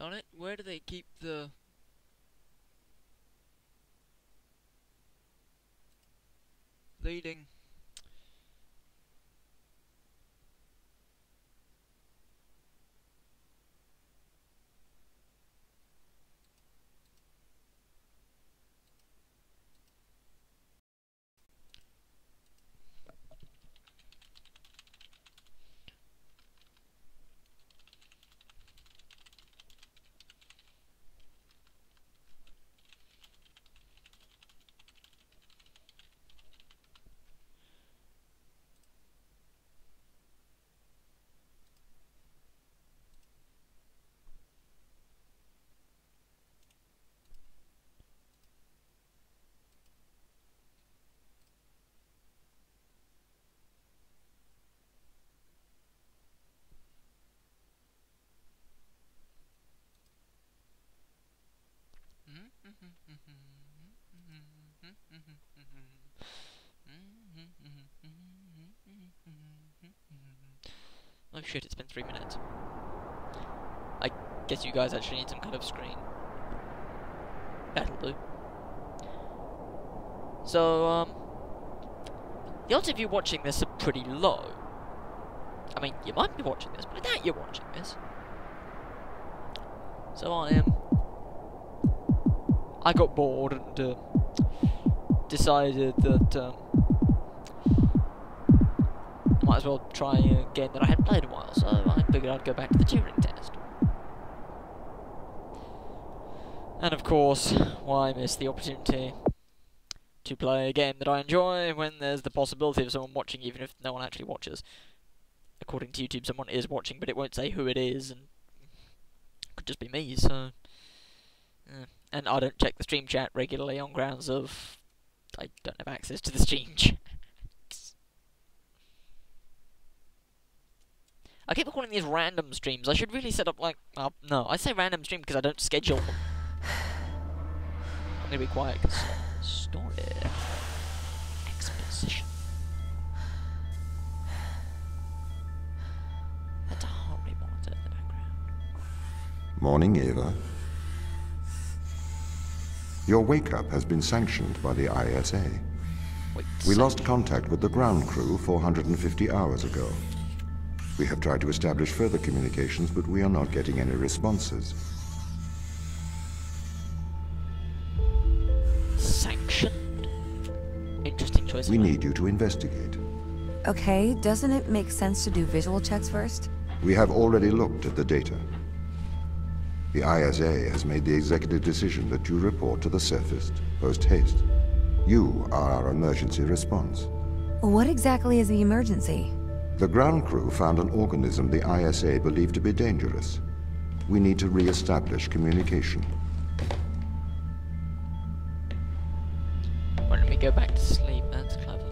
Darn it, where do they keep the... leading? Oh shit, it's been 3 minutes. I guess you guys actually need some kind of screen. That'll do. So, the odds of you watching this are pretty low. I mean, you might be watching this, but I doubt you're watching this. So I got bored and decided that I might as well try a game that I hadn't played in a while, so I figured I'd go back to the Turing Test. And of course, why miss the opportunity to play a game that I enjoy when there's the possibility of someone watching, even if no one actually watches. According to YouTube, someone is watching, but it won't say who it is, and it could just be me, so... And I don't check the stream chat regularly on grounds of... I don't have access to the stream chat. I keep calling these random streams. I should really set up like... no, I say random stream because I don't schedule them. I'm gonna be quiet because... story... exposition... That's a heart rate monitor in the background. Morning, Eva. Your wake-up has been sanctioned by the ISA. Wait, We lost contact with the ground crew 450 hours ago. We have tried to establish further communications, but we are not getting any responses. Sanctioned? Interesting choice. We need you to investigate. Okay, doesn't it make sense to do visual checks first? We have already looked at the data. The ISA has made the executive decision that you report to the surface, post-haste. You are our emergency response. What exactly is the emergency? The ground crew found an organism the ISA believed to be dangerous. We need to re-establish communication. Why don't we go back to sleep? That's clever.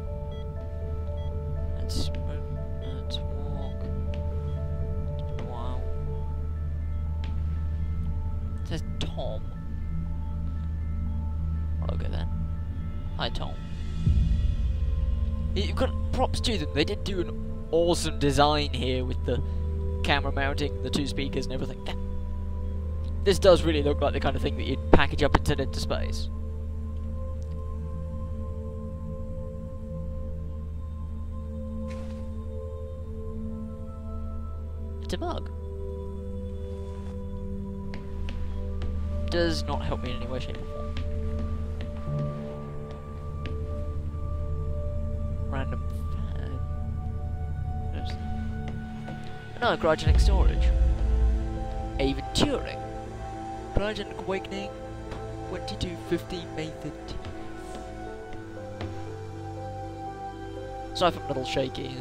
Let's walk. It's been a while. It says Tom. I'll go then. Hi, Tom. You've got props to them. They did do an awesome design here with the camera mounting, the 2 speakers and everything. This does really look like the kind of thing that you'd package up and send into space. It's a mug. Does not help me in any way, shape or form. Random fan. No, cryogenic storage. Even Turing. Cryogenic awakening. 2250 May 13th. Sorry if I'm a little shaky.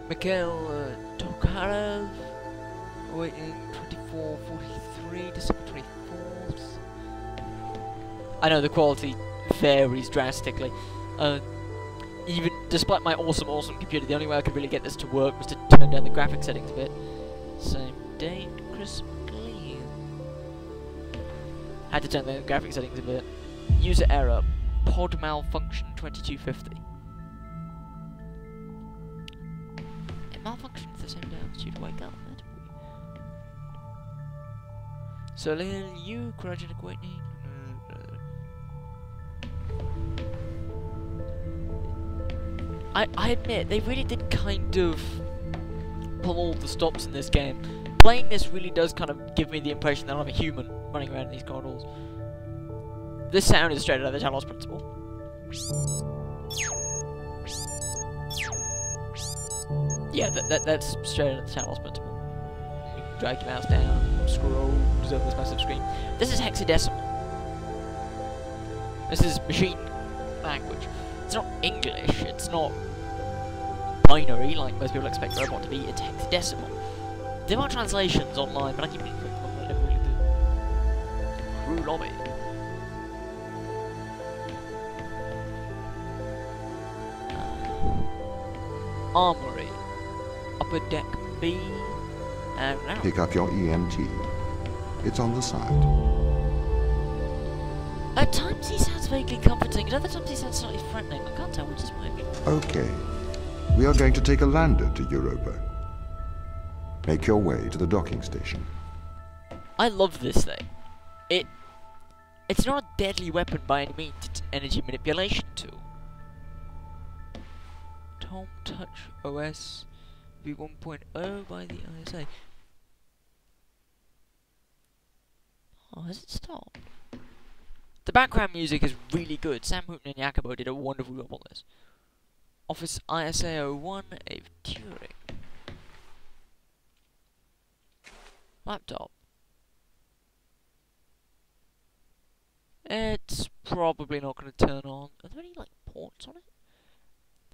Mikhail Tokarev. Awakening 2443 December 24th. I know the quality varies drastically. Even despite my awesome computer, the only way I could really get this to work was to turn down the graphic settings a bit. Same date, crisply. Had to turn down the graphic settings a bit. User error. Pod malfunction 2250. It malfunctioned at the same day I was you to wake up. So little you, cryogenic awakening. I admit, they really did kind of pull all the stops in this game. Playing this really does kind of give me the impression that I'm a human running around in these corridors. This sound is straight out of the Talos Principle. Yeah, that's straight out of the Talos Principle. You can drag your mouse down, scroll, observe this massive screen. This is hexadecimal. This is machine language. It's not English, it's not binary like most people expect a robot to be, it's hexadecimal. There are translations online, but I keep getting clicked on that, I never really do. Crew lobby. Armory. Upper deck B. And now. Pick up your EMT. It's on the side. At times he sounds vaguely comforting, at other times he sounds slightly threatening. I can't tell which is which. Okay. We are going to take a lander to Europa. Make your way to the docking station. I love this thing. It's not a deadly weapon by any means, it's an energy manipulation tool. Tom Touch OS v1.0 by the ISA. Oh, has it stopped? The background music is really good. Sam Houghton and Jacobo did a wonderful job on this. Office ISA 01 of Turing. Laptop. It's probably not going to turn on. Are there any, like, ports on it?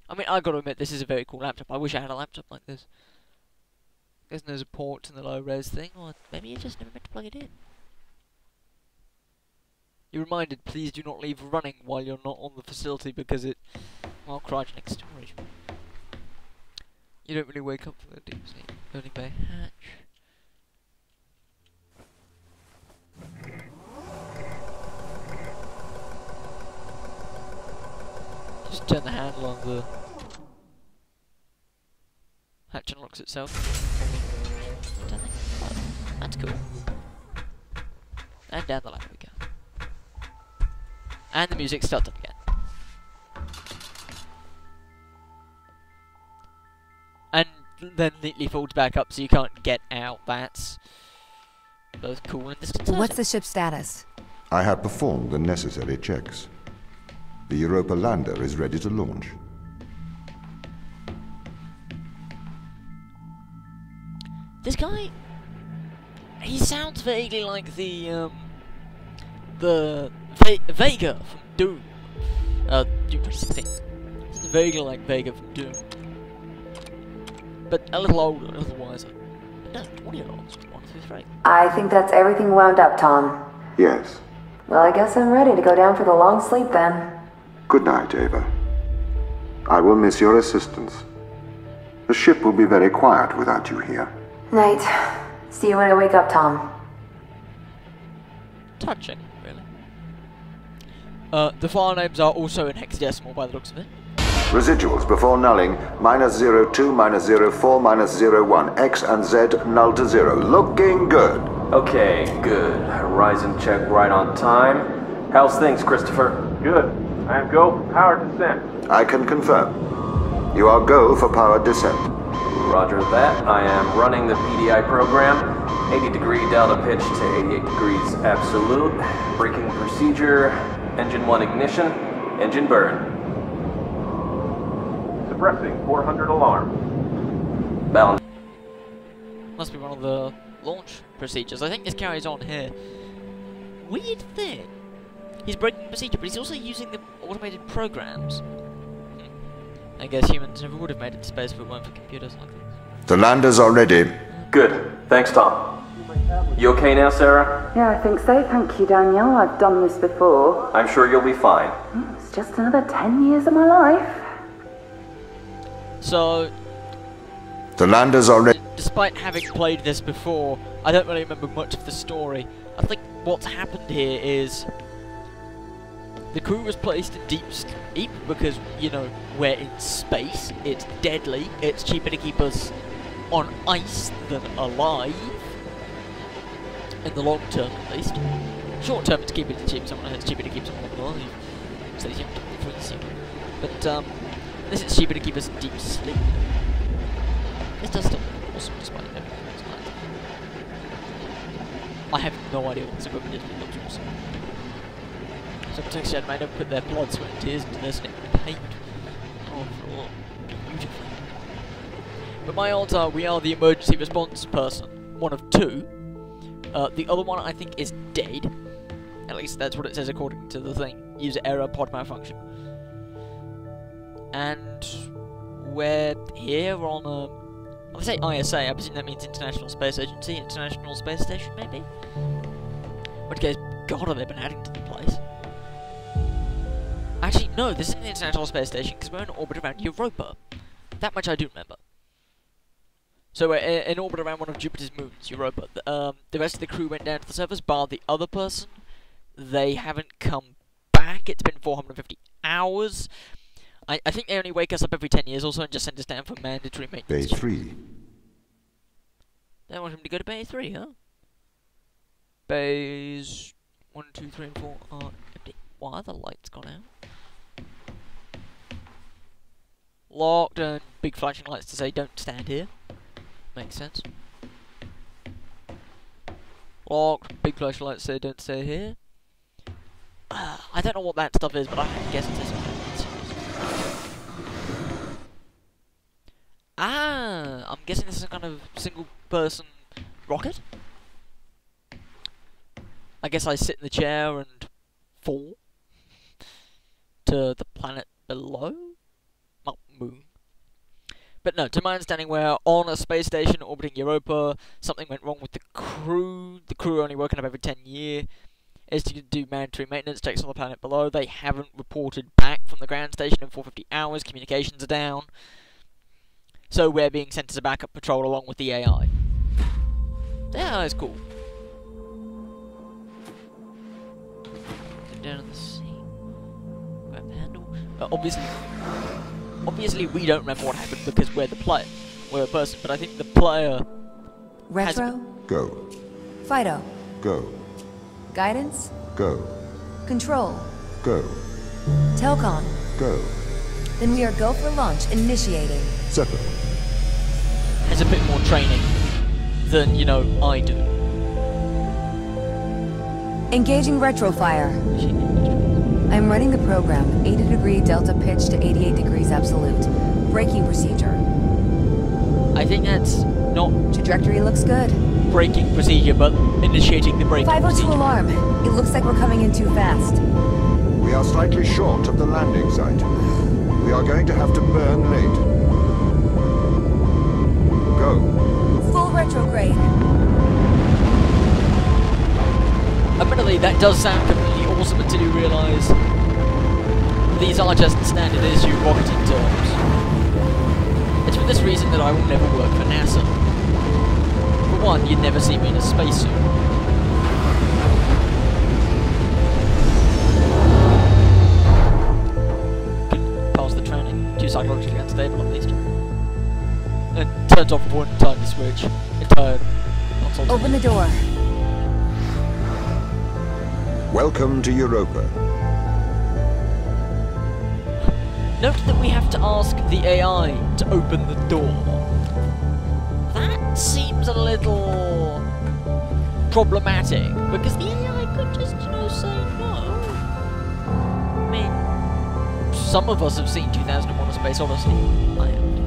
I mean, I gotta admit, this is a very cool laptop. I wish I had a laptop like this. Guess there's a port in the low-res thing, or maybe you just never meant to plug it in. You're reminded, please do not leave running while you're not on the facility because it... well, cryogenic storage. You don't really wake up for the deep sleep. Loading bay hatch. Just turn the handle on the hatch unlocks itself. Oh, that's cool. And down the ladder we go. And the music starts up again. And then neatly folds back up so you can't get out. That's both cool and disconcerting. What's the ship's status? I have performed the necessary checks. The Europa lander is ready to launch. This guy, he sounds vaguely like the Vega from Doom. Doom 2016. Vaguely like Vega from Doom. But a little older, a little wiser. No, 20-year-olds. 1 through 3. I think that's everything wound up, Tom. Yes. Well, I guess I'm ready to go down for the long sleep then. Good night, Ava. I will miss your assistance. The ship will be very quiet without you here. Night. See you when I wake up, Tom. Touching, really. The file names are also in hexadecimal by the looks of it. Residuals before nulling, -02, -04, -01. X and Z null to 0. Looking good. Okay, good. Horizon check right on time. How's things, Christopher? Good. I am go for power descent. I can confirm. You are go for power descent. Roger that. I am running the PDI program. 80-degree delta pitch to 88 degrees absolute. Braking procedure. Engine 1 ignition. Engine burn. Suppressing 400 alarm. Balance. Must be one of the launch procedures. I think this carries on here. Weird thing. He's breaking the procedure, but he's also using the automated programs. I guess humans never would have made it to space if it weren't for computers like this. The landers are ready. Good. Thanks, Tom. You okay now, Sarah? Yeah, I think so. Thank you, Daniel. I've done this before. I'm sure you'll be fine. It's just another 10 years of my life. So, The landers are ready. despite having played this before, I don't really remember much of the story. I think what's happened here is the crew was placed in deep sleep because, you know, we're in space, it's deadly, it's cheaper to keep us on ice than alive. In the long term, at least. Short term, it's cheaper to keep someone alive. So you have to freeze you. But this is cheaper to keep us in deep sleep. This does still look awesome, despite everything else. I have no idea what this equipment is, but it looks awesome. Some text chat might have put their blood, sweat, and tears into this, and it paint. Oh, beautifully. But my odds are we are the emergency response person. One of two. The other one, I think, is dead. At least that's what it says according to the thing. User error, pod malfunction. And we're here on a... Well, they say ISA, I presume that means International Space Agency, International Space Station, maybe? Which case, God, have they been adding to the place? Actually, no, this isn't the International Space Station, because we're in orbit around Europa. That much I do remember. So we're in orbit around one of Jupiter's moons, Europa. The rest of the crew went down to the surface, bar the other person. They haven't come back. It's been 450 hours. I think they only wake us up every 10 years or so and just send us down for mandatory maintenance. Bay 3. They want him to go to Bay 3, huh? Bays 1, 2, 3, and 4 are empty. Why are the lights gone out? Locked and big flashing lights to say don't stand here. Makes sense. Locked, big flashing lights say don't stay here. I don't know what that stuff is, but I guess it is. Ah, I'm guessing this is a kind of single-person rocket. I guess I sit in the chair and fall to the planet below? Not moon. But no, to my understanding, we're on a space station orbiting Europa. Something went wrong with the crew. The crew are only woken up every 10 years. Is to do mandatory maintenance checks on the planet below. They haven't reported back from the ground station in 450 hours. Communications are down. So we're being sent as a backup patrol along with the AI. The AI is cool. Get down in the sea. Grab the handle. Obviously we don't remember what happened because we're the player. We're a person, but I think the player... Retro? Go. Fido? Go. Guidance? Go. Control? Go. Telcon? Go. Then we are go for launch, initiating. Settle. Has a bit more training than, you know, I do. Engaging retrofire. I'm running the program, 80° delta pitch to 88 degrees absolute. Braking procedure. I think that's not Trajectory looks good. braking procedure, but initiating the braking 502 procedure. alarm. It looks like we're coming in too fast. We are slightly short of the landing site. We are going to have to burn late. Go. Full retrograde. Admittedly, that does sound completely awesome until you realise these are just standard issue rocketing terms. It's for this reason that I will never work for NASA. For one, you'd never see me in a spacesuit. Can pass the training. Too psychologically unstable, at least. And turns off one tiny switch. Entire console. Open the door. Welcome to Europa. Note that we have to ask the AI to open the door. That seems a little problematic, because the AI could just, you know, say no. I mean, some of us have seen 2001: A Space Odyssey. I haven't.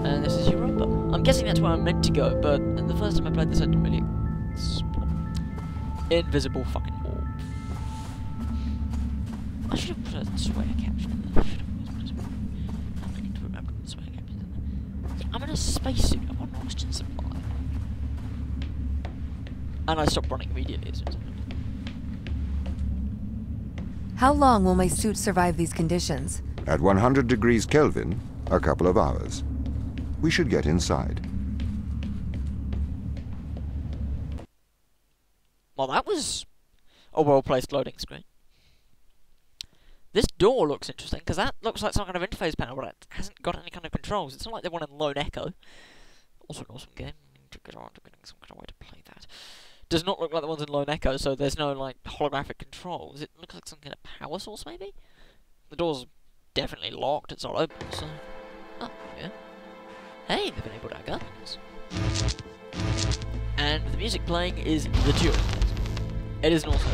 And this is Europa. I'm guessing that's where I'm meant to go, but the first time I played this I didn't really explore. Invisible fucking orb. I should have put a swear caption in there. I need to remember the swear caption in there. I'm in a spacesuit. I'm on an oxygen supply. And I stopped running immediately as soon as I went. How long will my suit survive these conditions? At 100 degrees Kelvin, a couple of hours. We should get inside. Well, that was a well-placed loading screen. This door looks interesting, because that looks like some kind of interface panel, but it hasn't got any kind of controls. It's not like the one in Lone Echo. Also an awesome game. Getting some kind of way to play that. Does not look like the ones in Lone Echo, so there's no, like, holographic controls. It looks like some kind of power source, maybe? The door's definitely locked, it's not open, so... Oh, yeah. Hey, they've been able to have guns. And the music playing is the Turing Test. It isn't also...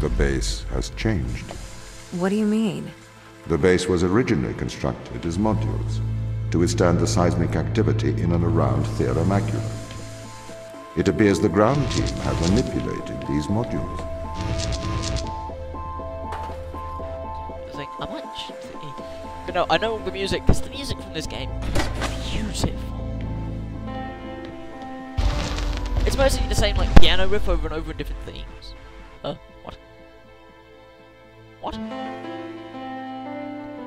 The base has changed. What do you mean? The base was originally constructed as modules to withstand the seismic activity in and around Thera Macula. It appears the ground team have manipulated these modules. I might but no, I know the music, because the music from this game is beautiful. It's mostly the same, like, piano riff over and over in different themes. What? What?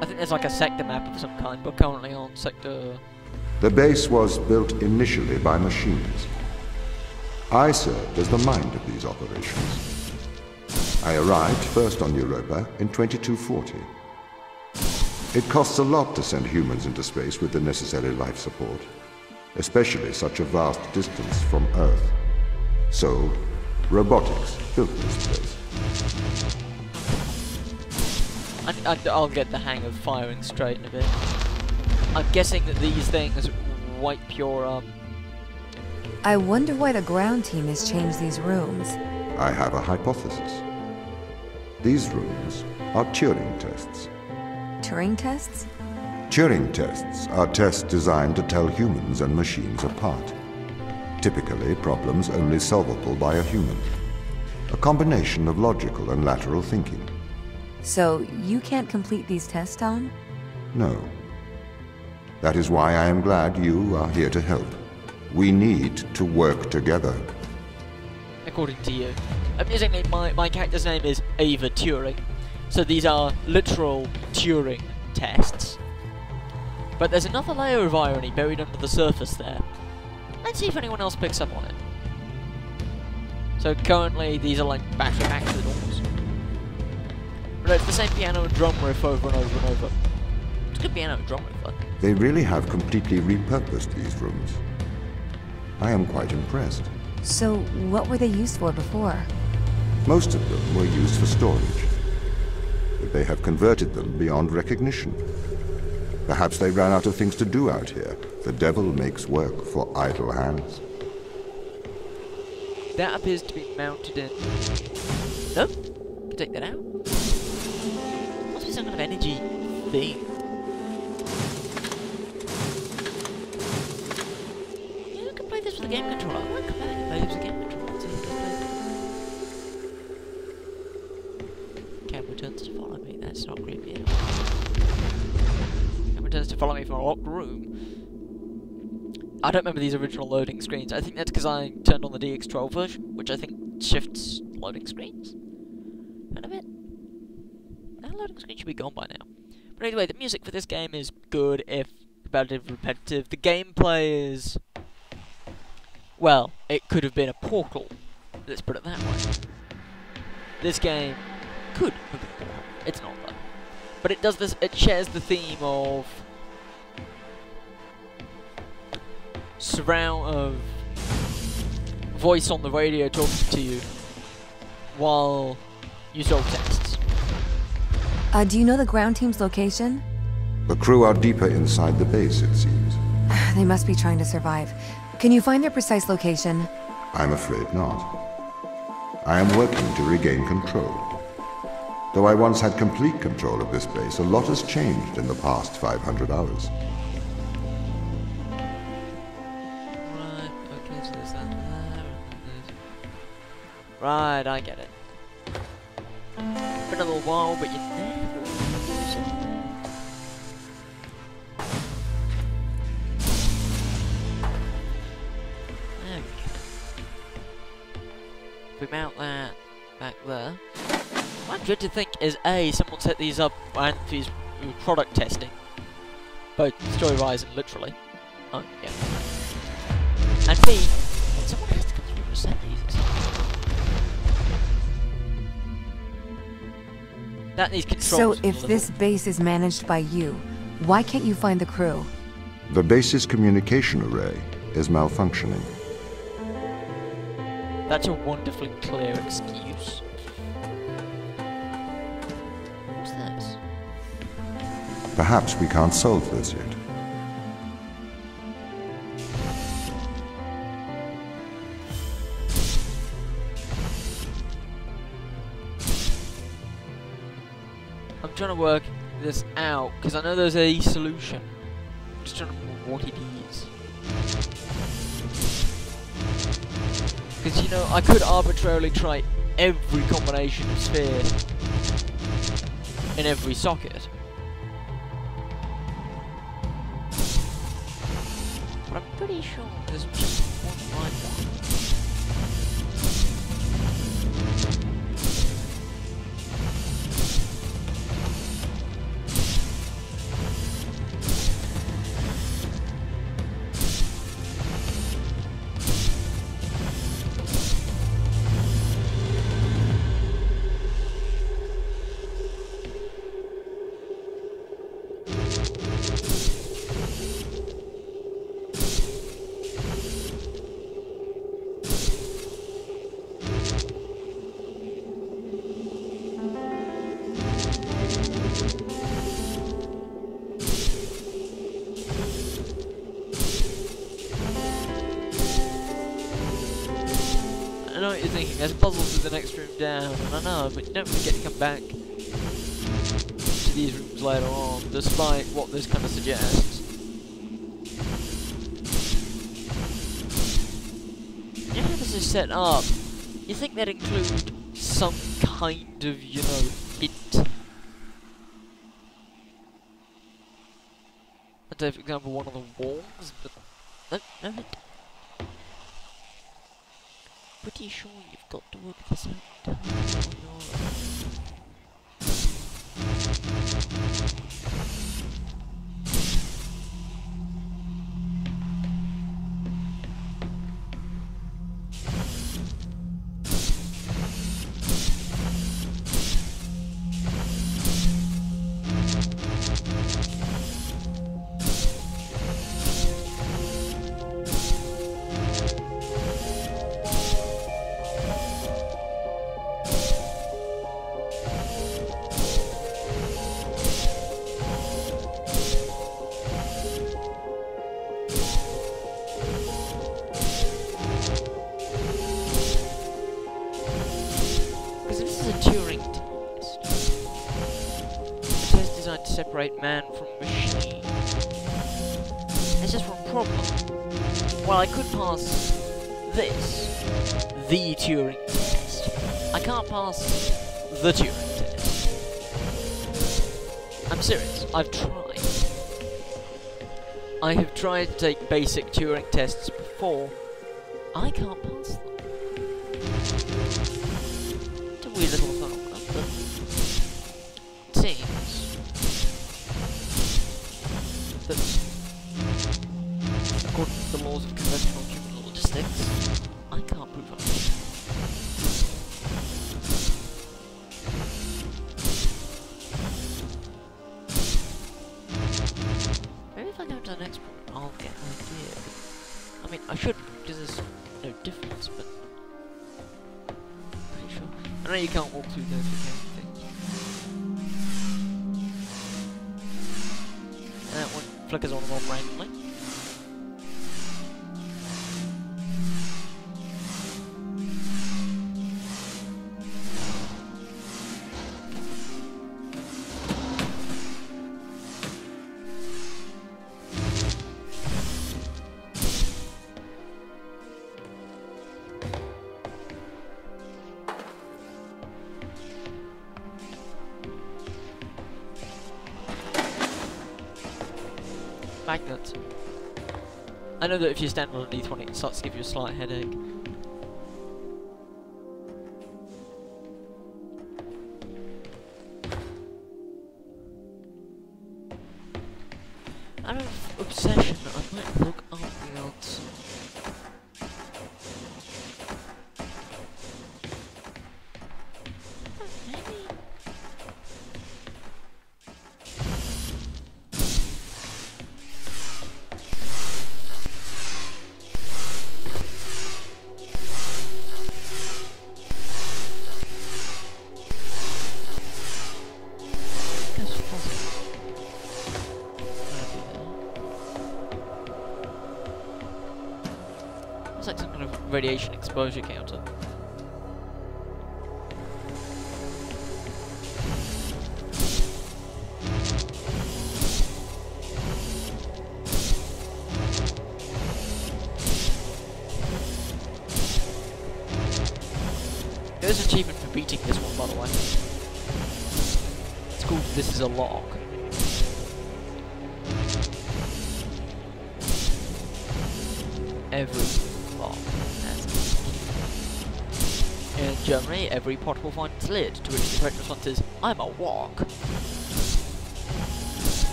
I think there's like a sector map of some kind, but currently on sector... The base was built initially by machines. I served as the mind of these operations. I arrived first on Europa in 2240. It costs a lot to send humans into space with the necessary life support, especially such a vast distance from Earth. So, robotics built this place. I'll get the hang of firing straight in a bit. I'm guessing that these things wipe your, I wonder why the ground team has changed these rooms. I have a hypothesis. These rooms are Turing tests. Turing tests? Turing tests are tests designed to tell humans and machines apart. Typically, problems only solvable by a human. A combination of logical and lateral thinking. So, you can't complete these tests, Tom? No. That is why I am glad you are here to help. We need to work together. According to you. Amusingly, my character's name is Ava Turing. So these are literal Turing tests. But there's another layer of irony buried under the surface there. Let's see if anyone else picks up on it. So currently these are like battery packs to the doors. But it's the same piano and drum riff over and over and over. It's a good piano and drum riff, though. They really have completely repurposed these rooms. I am quite impressed. So, what were they used for before? Most of them were used for storage. But they have converted them beyond recognition. Perhaps they ran out of things to do out here. The devil makes work for idle hands. That appears to be mounted in... Nope. Can take that out. Must be some kind of energy thing. Yeah, I can play this with a game controller. I might come back and play this with a game controller. See if I can play this. Camera turns to follow me. That's not creepy at all. Camera turns to follow me from a locked room. I don't remember these original loading screens. I think that's because I turned on the DX12 version, which I think shifts loading screens kind of bit. That loading screen should be gone by now. But anyway, the music for this game is good, if competitive, repetitive. The gameplay is... well, it could have been a Portal. Let's put it that way. This game could have been a Portal. It's not, though. But it does this... it shares the theme of... voice on the radio talking to you while you solve tests. Do you know the ground team's location? The crew are deeper inside the base, it seems. They must be trying to survive. Can you find their precise location? I'm afraid not. I am working to regain control. Though I once had complete control of this base, a lot has changed in the past 500 hours. Right, I get it. Been a little while, but you never lose it. There we go. If we mount that back there. What I'm good to think is A, someone set these up and these product testing. Both story-wise and literally. Oh, yeah. And B, someone has to come through and set these. That needs So controls. if this base is managed by you, why can't you find the crew? The base's communication array is malfunctioning. That's a wonderfully clear excuse. What's this? Perhaps we can't solve this yet. I'm trying to work this out because I know there's a solution. I'm just trying to remember what it is. Because, you know, I could arbitrarily try every combination of sphere in every socket. But I'm pretty sure there's just one right one. I know what you're thinking, there's puzzles in the next room down, and I know, but you don't really get to come back to these rooms later on, despite what this kind of suggests. You know how this is set up, you think they'd include some kind of, you know, hint. I'd say, for example, one of the walls, but no hint. Pretty sure you've got to work this out on your own. Turing Test. A test designed to separate man from machine. There's just one problem. Well, I could pass this, the Turing Test. I can't pass the Turing Test. I'm serious, I've tried. I have tried to take basic Turing tests before. I can't pass them. It's a weird little phenomenon, but it seems that according to the laws of conventional human logistics, I can't prove it. Maybe if I go to the next point, I'll get an idea. I mean, I shouldn't, because there's no difference, but pretty sure. I know you can't walk through those things. And that one flickers on and off randomly. Magnets. I know that if you stand underneath one, it starts to give you a slight headache. I don't have obsession, I might look up the answer. Sounds like some kind of radiation exposure counter. There's an achievement for beating this one, by the way. It's called This Is a Lock. Every lock has a key. In Germany, every pot will find its lid, to which the correct response is, I'm a walk.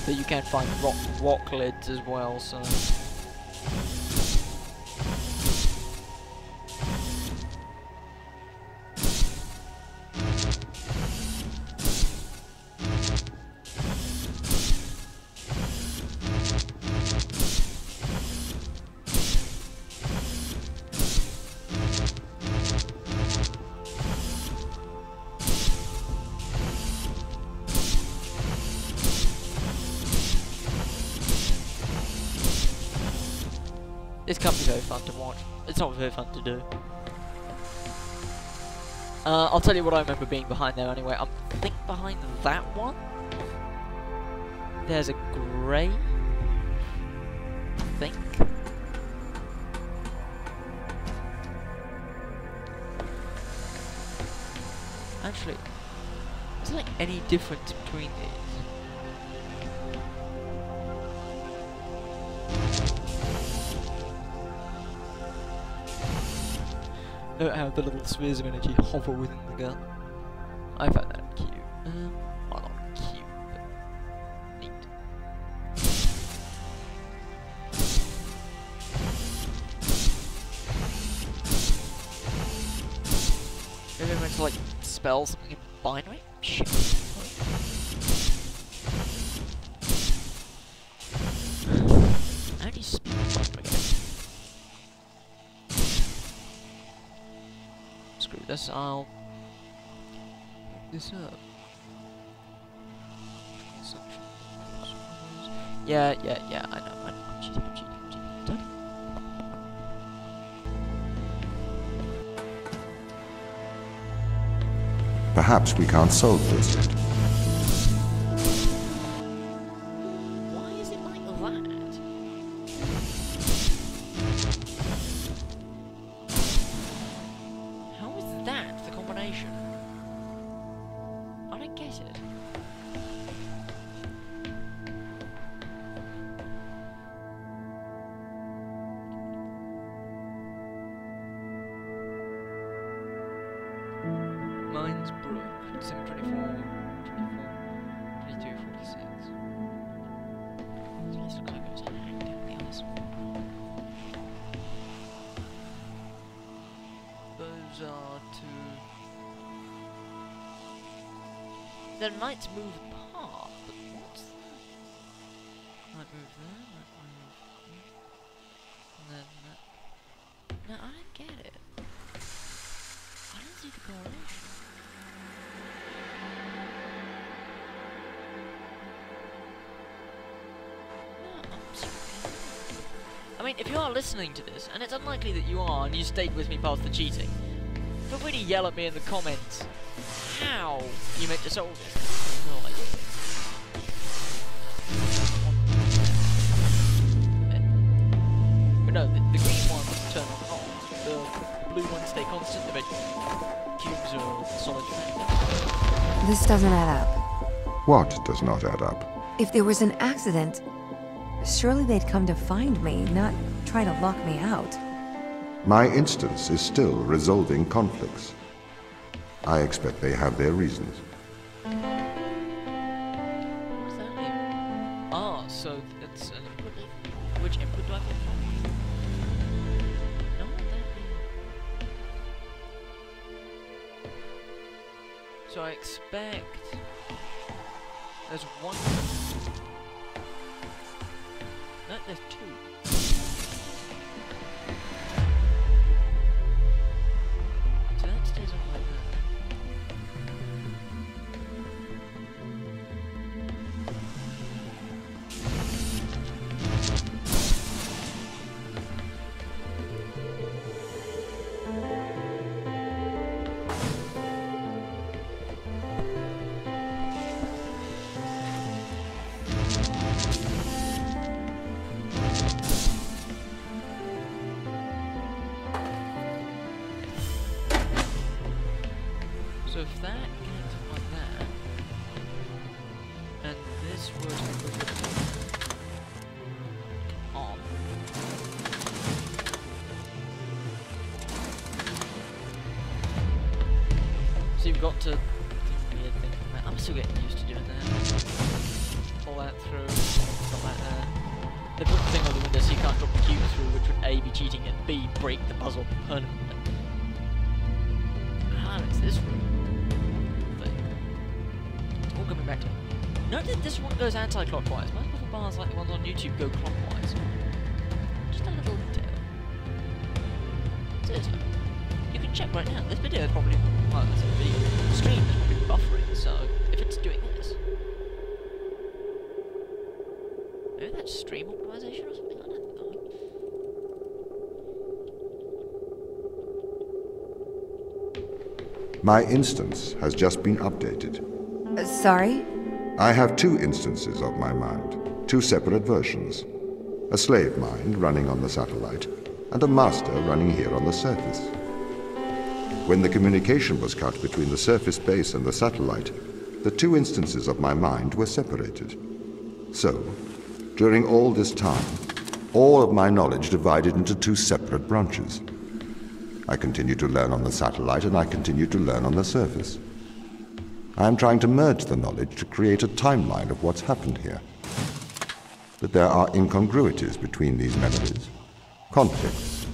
But you can find rock lids as well, so... This can't be very fun to watch. It's not very fun to do. I'll tell you what I remember being behind there anyway. I think behind that one, there's a grave, I think. Actually, is there like any difference between these? Note how the little spheres of energy hover within the gun. I found that cute. Well, not cute, but neat. Maybe I'm meant to like spell something in binary? Shit. How do you speak binary again? Screw this, I'll look this up. Yeah, I know. I'm cheating. Done. Perhaps we can't solve this yet. Why is it like that? How is that the combination? I don't get it. Mine's broke. December 24, 22, 46. So let's look like it was hanged, to be honest. Those are two. The knights move apart, but what's that? Might move there, might move here. And then that. No, I don't get it. I don't see the correlation. I mean, if you are listening to this, and it's unlikely that you are, and you stayed with me past the cheating, feel free to yell at me in the comments how you meant to solve this. No idea. But no, the green ones turn on, the blue ones stay constant, the red cubes are solid trend. This doesn't add up. What does not add up? If there was an accident, surely they'd come to find me, not try to lock me out. My instance is still resolving conflicts. I expect they have their reasons. What does that mean? Ah, so it's an input. Which input do I put from? No, what that mean? So I expect there's one. No, there's two. So that stays on like that. forgot to do a weird thing from that. I'm still getting used to doing that. Pull that through, stuff like that. They put the thing on the window so you can't drop the cube through, which would A, be cheating, and B, break the puzzle permanently. Ah, it's this room thing. All coming back to it. Note that this one goes anti-clockwise. Most other bars like the ones on YouTube go clockwise. Just a little detail. Seriously. You can check right now. This video is probably, well, this video stream is probably buffering, so if it's doing this. Maybe that's stream optimization or something, I don't know. My instance has just been updated. Sorry? I have two instances of my mind, two separate versions. A slave mind running on the satellite, and a master running here on the surface. When the communication was cut between the surface base and the satellite, the two instances of my mind were separated. So, during all this time, all of my knowledge divided into two separate branches. I continue to learn on the satellite, and I continue to learn on the surface. I am trying to merge the knowledge to create a timeline of what's happened here. But there are incongruities between these memories, conflicts.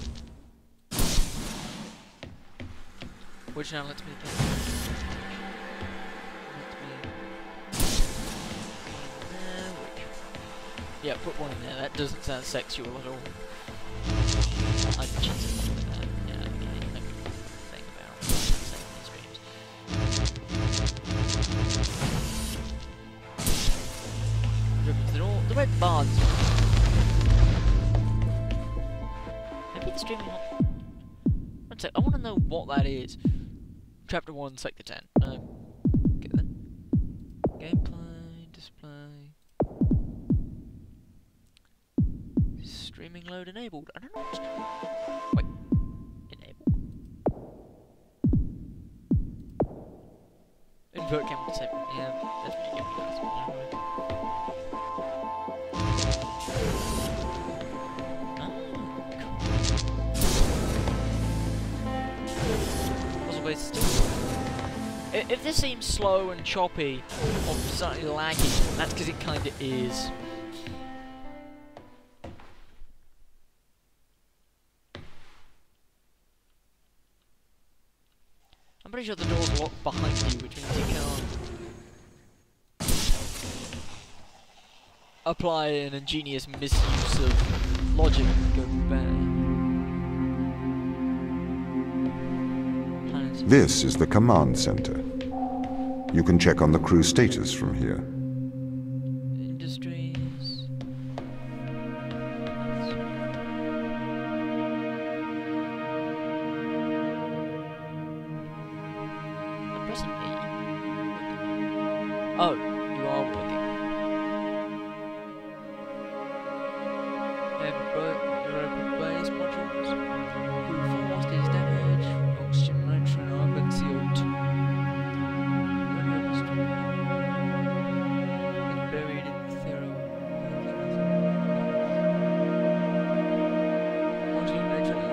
Which now lets me get. Yeah, put one in there. That doesn't sound sexual at all. I cheated with that. Yeah, okay. No thing about saying these streams. The red bars. Maybe the streaming on. One sec. I want to know what that is. Chapter 1, Sector 10. Okay then. Gameplay, display. Streaming load enabled. I don't know what's... Wait. Enabled? Invert camera disabled. Yeah, that's what you do. If this seems slow and choppy or slightly laggy, that's because it kind of is. I'm pretty sure the door's locked behind you, which means you can't apply an ingenious misuse of logic and go back. This is the command center. You can check on the crew status from here. Industries. I'm pressing E. Oh, you are working. Europa base modules. Crew force is damage. Oxygen, nitrogen, argon, CO2. Buried in Thero. Modular nitrogen.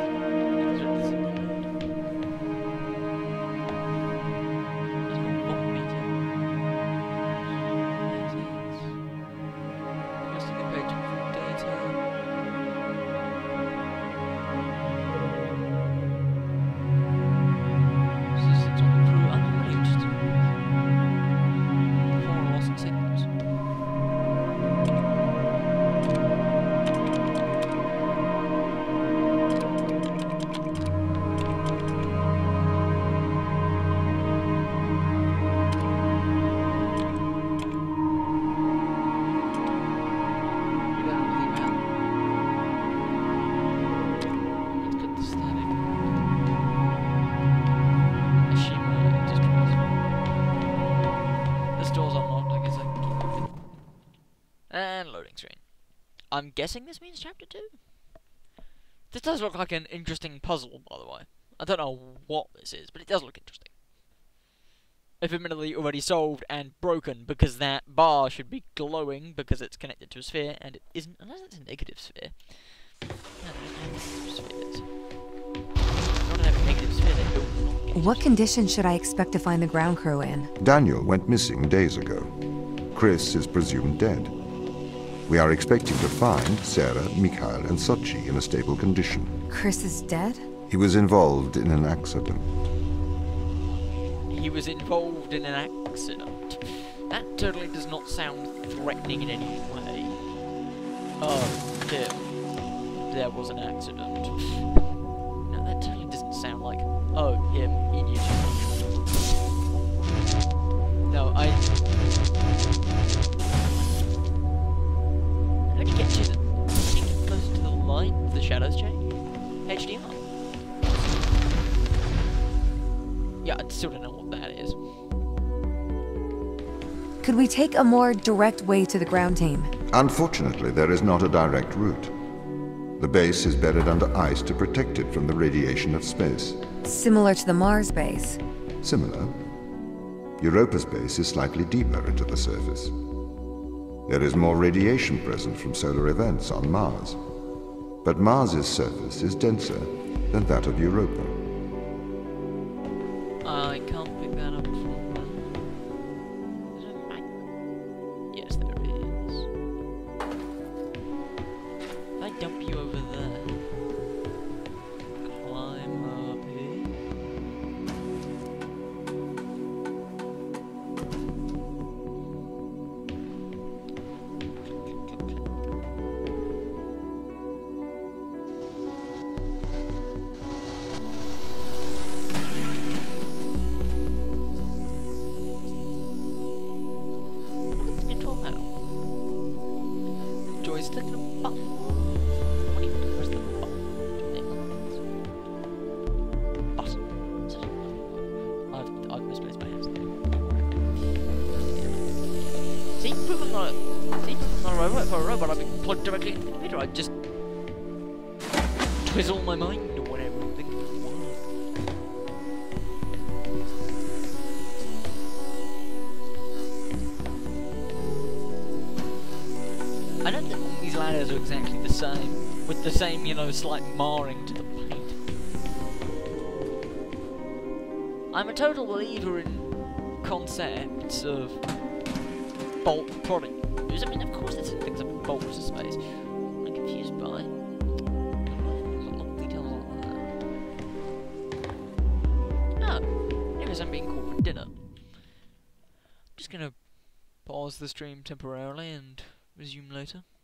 I'm guessing this means chapter 2? This does look like an interesting puzzle, by the way. I don't know what this is, but it does look interesting. If admittedly already solved and broken, because that bar should be glowing because it's connected to a sphere, and it isn't, unless it's a negative sphere. No, there's no negative spheres. If you don't have a negative sphere, they don't What condition should I expect to find the ground crew in? Daniel went missing days ago. Chris is presumed dead. We are expecting to find Sarah, Mikhail, and Sochi in a stable condition. Chris is dead? He was involved in an accident. He was involved in an accident. That totally does not sound threatening in any way. Oh, him. There was an accident. No, that totally doesn't sound like, oh, him, idiot. No, how do you get to the... How do you get closer to the light? The shadows change? HDR. Yeah, I still don't know what that is. Could we take a more direct way to the ground team? Unfortunately, there is not a direct route. The base is buried under ice to protect it from the radiation of space. Similar to the Mars base. Similar. Europa's base is slightly deeper into the surface. There is more radiation present from solar events on Mars. But Mars's surface is denser than that of Europa. I can't pick that up from yes, there is. If I dump you over there, climb up here. Control panel. Joystick and a button. What do you press the button? Button. I've misplaced my hands there. See, proof I'm not a robot. If I'm a robot, I'd be plugged directly into the computer. I'd just twizzle my mind or whatever and think, wow. I don't think all these ladders are exactly the same, with the same, you know, slight marring to the paint. I'm a total believer in concepts of bulk product. I mean, of course there's things like bulk to space. I'm confused by there's a lot of details on that. Oh, anyways, I'm being called for dinner. I'm just gonna pause the stream temporarily and resume later.